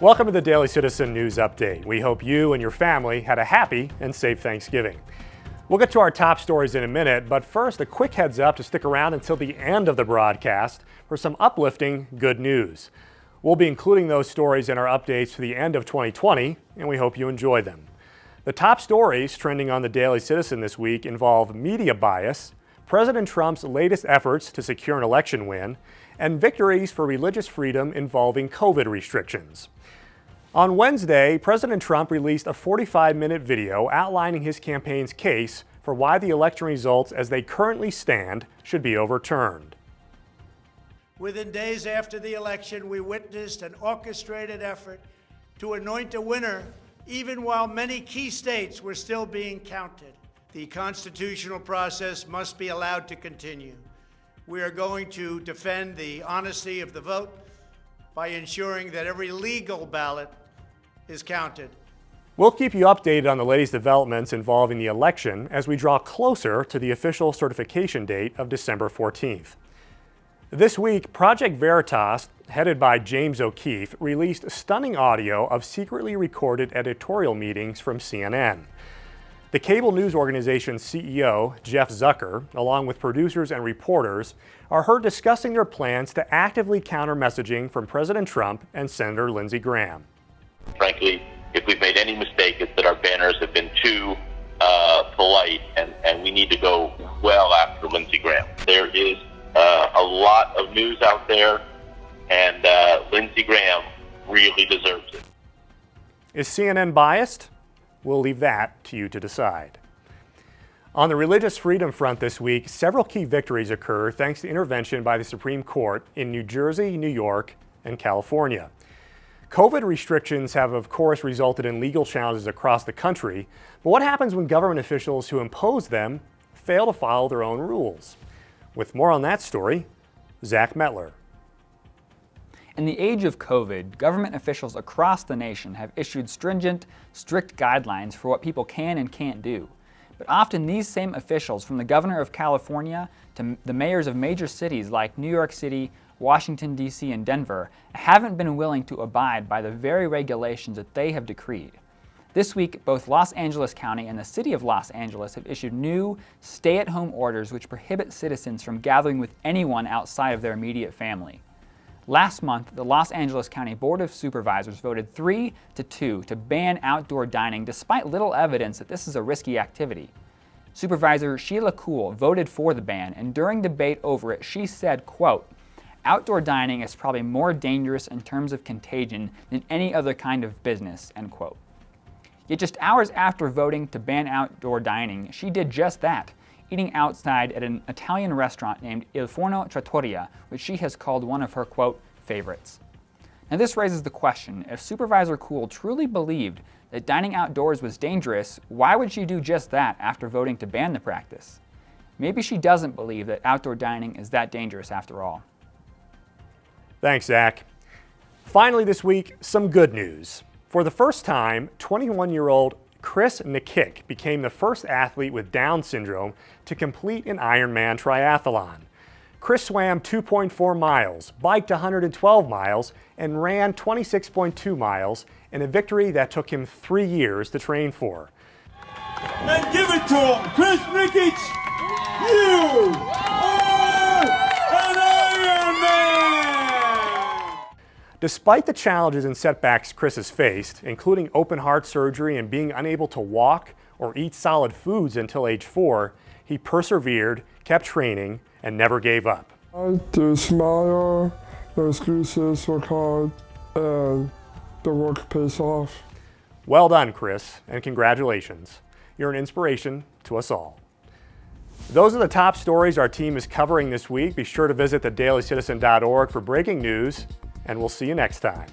Welcome to the Daily Citizen News Update. We hope you and your family had a happy and safe Thanksgiving. We'll get to our top stories in a minute, but first, a quick heads up to stick around until the end of the broadcast for some uplifting good news. We'll be including those stories in our updates to the end of 2020, and we hope you enjoy them. The top stories trending on the Daily Citizen this week involve media bias, President Trump's latest efforts to secure an election win, and victories for religious freedom involving COVID restrictions. On Wednesday, President Trump released a 45-minute video outlining his campaign's case for why the election results as they currently stand should be overturned. Within days after the election, we witnessed an orchestrated effort to anoint a winner, even while many key states were still being counted. The constitutional process must be allowed to continue. We are going to defend the honesty of the vote by ensuring that every legal ballot is counted. We'll keep you updated on the latest developments involving the election as we draw closer to the official certification date of December 14th. This week, Project Veritas, headed by James O'Keefe, released stunning audio of secretly recorded editorial meetings from CNN. The cable news organization's CEO, Jeff Zucker, along with producers and reporters, are heard discussing their plans to actively counter messaging from President Trump and Senator Lindsey Graham. Frankly, if we've made any mistake, it's that our banners have been too polite, and we need to go well after Lindsey Graham. There is a lot of news out there, and Lindsey Graham really deserves it. Is CNN biased? We'll leave that to you to decide. On the religious freedom front this week, several key victories occur thanks to intervention by the Supreme Court in New Jersey, New York, and California. COVID restrictions have, of course, resulted in legal challenges across the country, but what happens when government officials who impose them fail to follow their own rules? With more on that story, Zach Metler. In the age of COVID, government officials across the nation have issued stringent, strict guidelines for what people can and can't do. But often these same officials, from the governor of California to the mayors of major cities like New York City, Washington, D.C., and Denver, haven't been willing to abide by the very regulations that they have decreed. This week, both Los Angeles County and the City of Los Angeles have issued new stay-at-home orders which prohibit citizens from gathering with anyone outside of their immediate family. Last month, the Los Angeles County Board of Supervisors voted 3-2 to ban outdoor dining despite little evidence that this is a risky activity. Supervisor Sheila Kuhl voted for the ban, and during debate over it, she said, quote, "Outdoor dining is probably more dangerous in terms of contagion than any other kind of business," end quote. Yet just hours after voting to ban outdoor dining, she did just that, eating outside at an Italian restaurant named Il Forno Trattoria, which she has called one of her, quote, favorites. Now this raises the question, if Supervisor Kuhl truly believed that dining outdoors was dangerous, why would she do just that after voting to ban the practice? Maybe she doesn't believe that outdoor dining is that dangerous after all. Thanks, Zach. Finally this week, some good news. For the first time, 21-year-old Chris Nikic became the first athlete with Down syndrome to complete an IRONMAN Triathlon. Chris swam 2.4 miles, biked 112 miles, and ran 26.2 miles in a victory that took him 3 years to train for. And give it to him, Chris Nikic! You are an Ironman! Despite the challenges and setbacks Chris has faced, including open heart surgery and being unable to walk or eat solid foods until age 4, he persevered, kept training, and never gave up. To smile, no excuses, work hard, and the work pays off. Well done, Chris, and congratulations. You're an inspiration to us all. Those are the top stories our team is covering this week. Be sure to visit thedailycitizen.org for breaking news, and we'll see you next time.